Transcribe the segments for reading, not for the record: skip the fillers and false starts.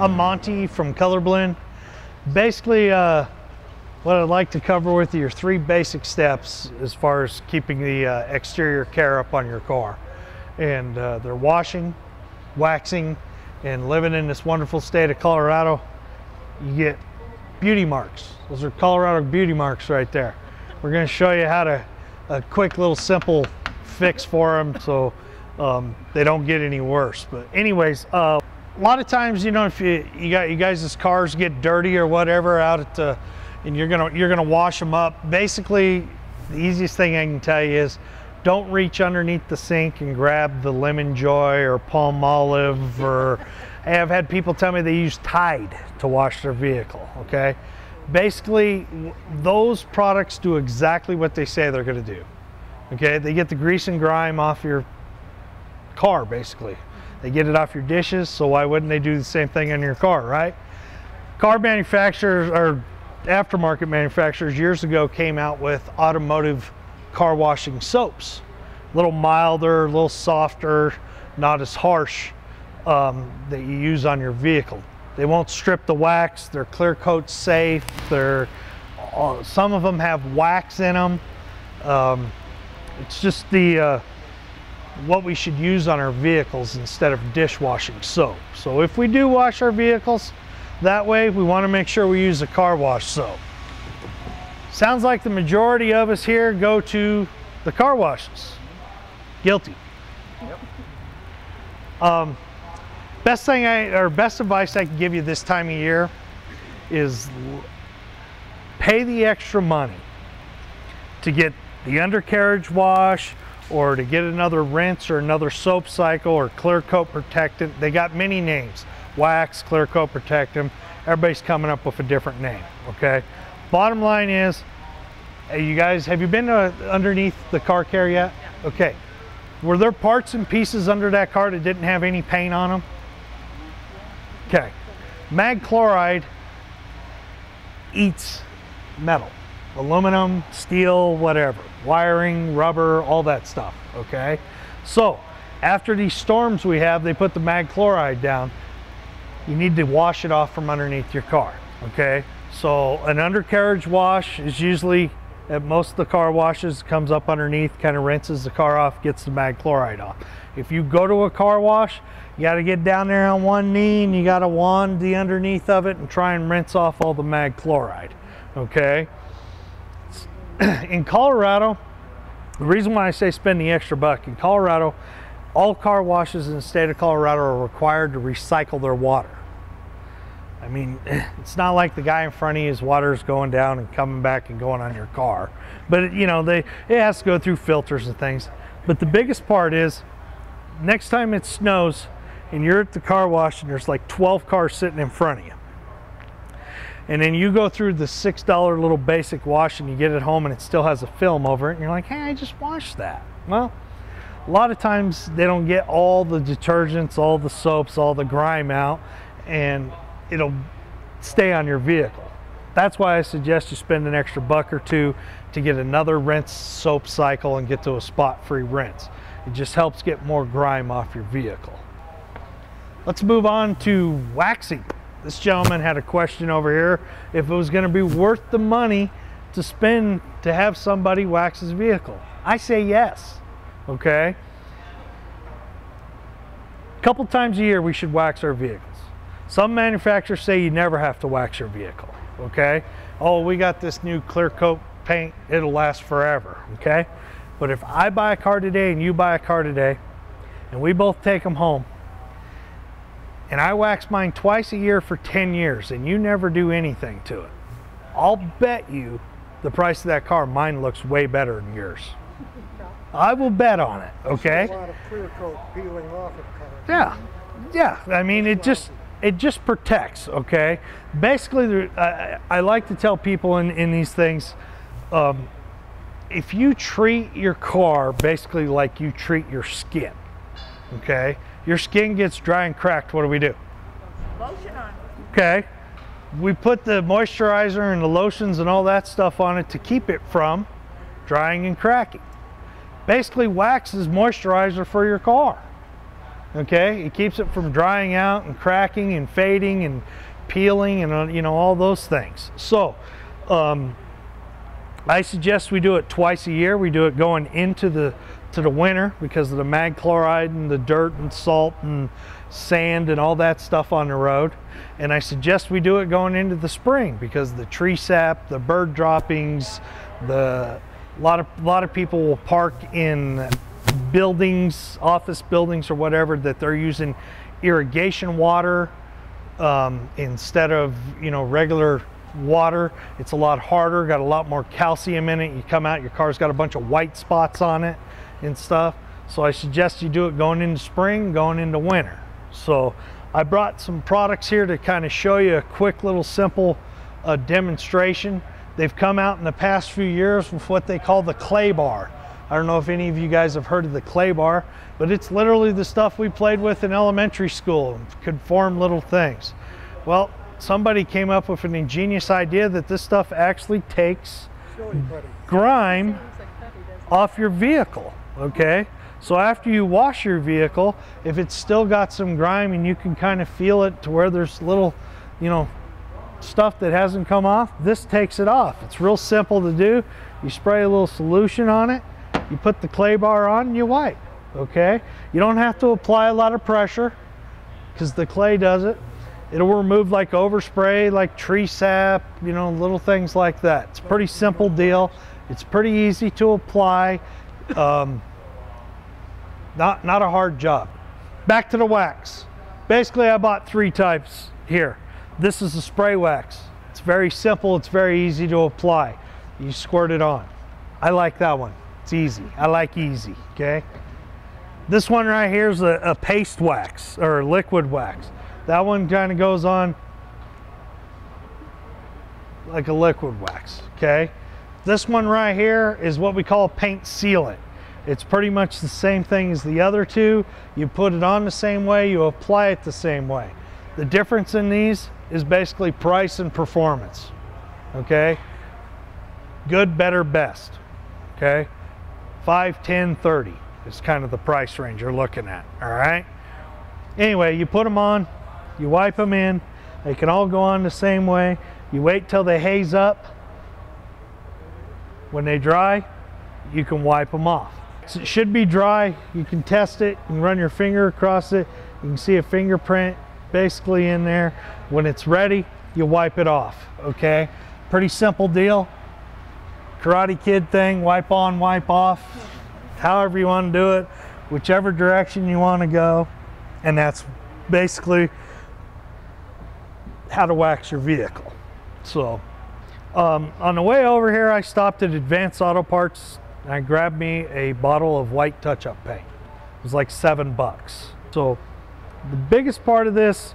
I'm Monty from Colorblend. Basically, what I'd like to cover with you are 3 basic steps as far as keeping the exterior care up on your car. And they're washing, waxing, and living in this wonderful state of Colorado, you get beauty marks. Those are Colorado beauty marks right there. We're going to show you how to, a quick little simple fix for them so they don't get any worse. But anyways, a lot of times, you know, if you guys' cars get dirty or whatever out at the, and you're gonna wash them up, basically the easiest thing I can tell you is don't reach underneath the sink and grab the Lemon Joy or Palm Olive, or I've had people tell me they use Tide to wash their vehicle. Okay, basically those products do exactly what they say they're going to do. Okay, they get the grease and grime off your car. Basically they get it off your dishes, so why wouldn't they do the same thing on your car, right? Car manufacturers or aftermarket manufacturers years ago came out with Automotive car washing soaps, a little milder, a little softer, not as harsh, that you use on your vehicle. They won't strip the wax, they're clear coat safe, some of them have wax in them. It's just the what we should use on our vehicles instead of dishwashing soap. So if we do wash our vehicles that way, we want to make sure we use a car wash soap. Sounds like the majority of us here go to the car washes. Guilty. Yep. Best advice I can give you this time of year is pay the extra money to get the undercarriage wash, or to get another rinse or another soap cycle or clear coat protectant. They got many names: wax, clear coat protectant. Everybody's coming up with a different name. Okay, bottom line is, you guys, have you been underneath the car care yet? Yeah. Okay, were there parts and pieces under that car that didn't have any paint on them? Okay, mag chloride eats metal, aluminum, steel, whatever, wiring, rubber, all that stuff. Okay, so after these storms we have, they put the mag chloride down. You need to wash it off from underneath your car. Okay, so an undercarriage wash is usually, at most of the car washes, comes up underneath, kind of rinses the car off, gets the mag chloride off. If you go to a car wash, you got to get down there on one knee and you got to wand the underneath of it and try and rinse off all the mag chloride. Okay, in Colorado, the reason why I say spend the extra buck, in Colorado, all car washes in the state of Colorado are required to recycle their water. I mean, it's not like the guy in front of you, his water is going down and coming back and going on your car. But you know, it has to go through filters and things. But the biggest part is, next time it snows and you're at the car wash and there's like 12 cars sitting in front of you, and then you go through the $6 little basic wash and you get it home and it still has a film over it, and you're like, hey, I just washed that. Well, a lot of times they don't get all the detergents, all the soaps, all the grime out, and it'll stay on your vehicle. That's why I suggest you spend an extra buck or two to get another rinse soap cycle and get to a spot-free rinse. It just helps get more grime off your vehicle. Let's move on to waxing. This gentleman had a question over here if it was going to be worth the money to spend to have somebody wax his vehicle. I say yes. Okay, a couple times a year we should wax our vehicles. Some manufacturers say you never have to wax your vehicle. Okay, oh, we got this new clear coat paint, it'll last forever. Okay, but if I buy a car today and you buy a car today and we both take them home, and I wax mine twice a year for 10 years and you never do anything to it, I'll bet you the price of that car, mine looks way better than yours. I will bet on it. Okay, a lot of clear coat peeling off of cars. Yeah, I mean, it just protects. Okay, basically I like to tell people in these things, if you treat your car basically like you treat your skin, okay, your skin gets dry and cracked, what do we do? Lotion on. Okay, we put the moisturizer and the lotions and all that stuff on it to keep it from drying and cracking. Basically, wax is moisturizer for your car. Okay, it keeps it from drying out and cracking and fading and peeling and, you know, all those things. So I suggest we do it twice a year. We do it going into the winter because of the mag chloride and the dirt and salt and sand and all that stuff on the road. And I suggest we do it going into the spring because the tree sap, the bird droppings, a lot of people will park in buildings, office buildings or whatever, that they're using irrigation water instead of, you know, regular water. It's a lot harder, got a lot more calcium in it. You come out, your car's got a bunch of white spots on it and stuff. So I suggest you do it going into spring, going into winter. So I brought some products here to kind of show you a quick little simple demonstration. They've come out in the past few years with what they call the clay bar. I don't know if any of you guys have heard of the clay bar, but it's literally the stuff we played with in elementary school and could form little things. Well, somebody came up with an ingenious idea that this stuff actually takes grime off your vehicle, okay? So after you wash your vehicle, if it's still got some grime and you can kind of feel it to where there's little, you know, stuff that hasn't come off, this takes it off. It's real simple to do. You spray a little solution on it, you put the clay bar on and you wipe, okay? You don't have to apply a lot of pressure because the clay does it. It'll remove like overspray, like tree sap, you know, little things like that. It's a pretty simple deal. It's pretty easy to apply. Not a hard job. Back to the wax. Basically, I bought 3 types here. This is a spray wax. It's very simple. It's very easy to apply. You squirt it on. I like that one. It's easy. I like easy, okay? This one right here is a paste wax or a liquid wax. That one kind of goes on like a liquid wax, okay? This one right here is what we call paint sealant. It's pretty much the same thing as the other two. You put it on the same way, you apply it the same way. The difference in these is basically price and performance, okay? Good, better, best, okay? 5, 10, 30 is kind of the price range you're looking at, all right? Anyway, you put them on, you wipe them in. They can all go on the same way. You wait till they haze up. When they dry, you can wipe them off. So it should be dry. You can test it. You can run your finger across it. You can see a fingerprint basically in there. When it's ready, you wipe it off, okay? Pretty simple deal. Karate Kid thing, wipe on, wipe off. However you want to do it, whichever direction you want to go. And that's basically how to wax your vehicle. So on the way over here, I stopped at Advanced Auto Parts and I grabbed me a bottle of white touch-up paint. It was like $7. So the biggest part of this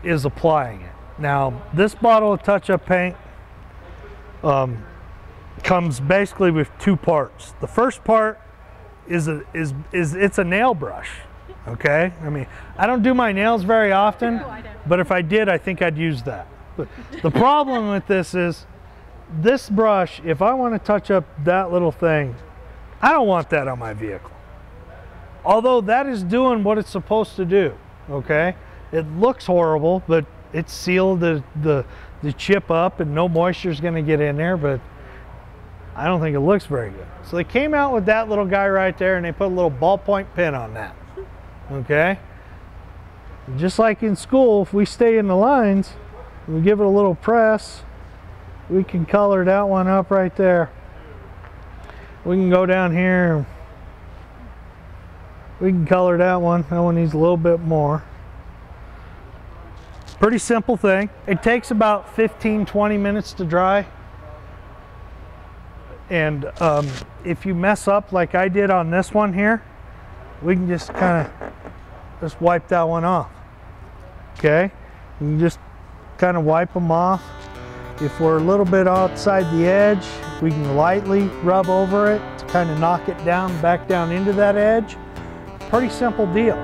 is applying it. Now, this bottle of touch-up paint comes basically with 2 parts. The first part is it's a nail brush. Okay, I mean, I don't do my nails very often, but if I did, I think I'd use that. But the problem with this is, this brush, if I want to touch up that little thing, I don't want that on my vehicle. Although that is doing what it's supposed to do, okay? It looks horrible, but it's sealed the chip up and no moisture is going to get in there, but I don't think it looks very good. So they came out with that little guy right there and they put a little ballpoint pen on that. Okay, just like in school, if we stay in the lines and we give it a little press, we can color that one up right there. We can go down here, we can color that one. That one needs a little bit more. Pretty simple thing. It takes about 15-20 minutes to dry. And if you mess up like I did on this one here, we can just kind of just wipe that one off. Okay, you can just kind of wipe them off. If we're a little bit outside the edge, we can lightly rub over it to kind of knock it down, back down into that edge. Pretty simple deal.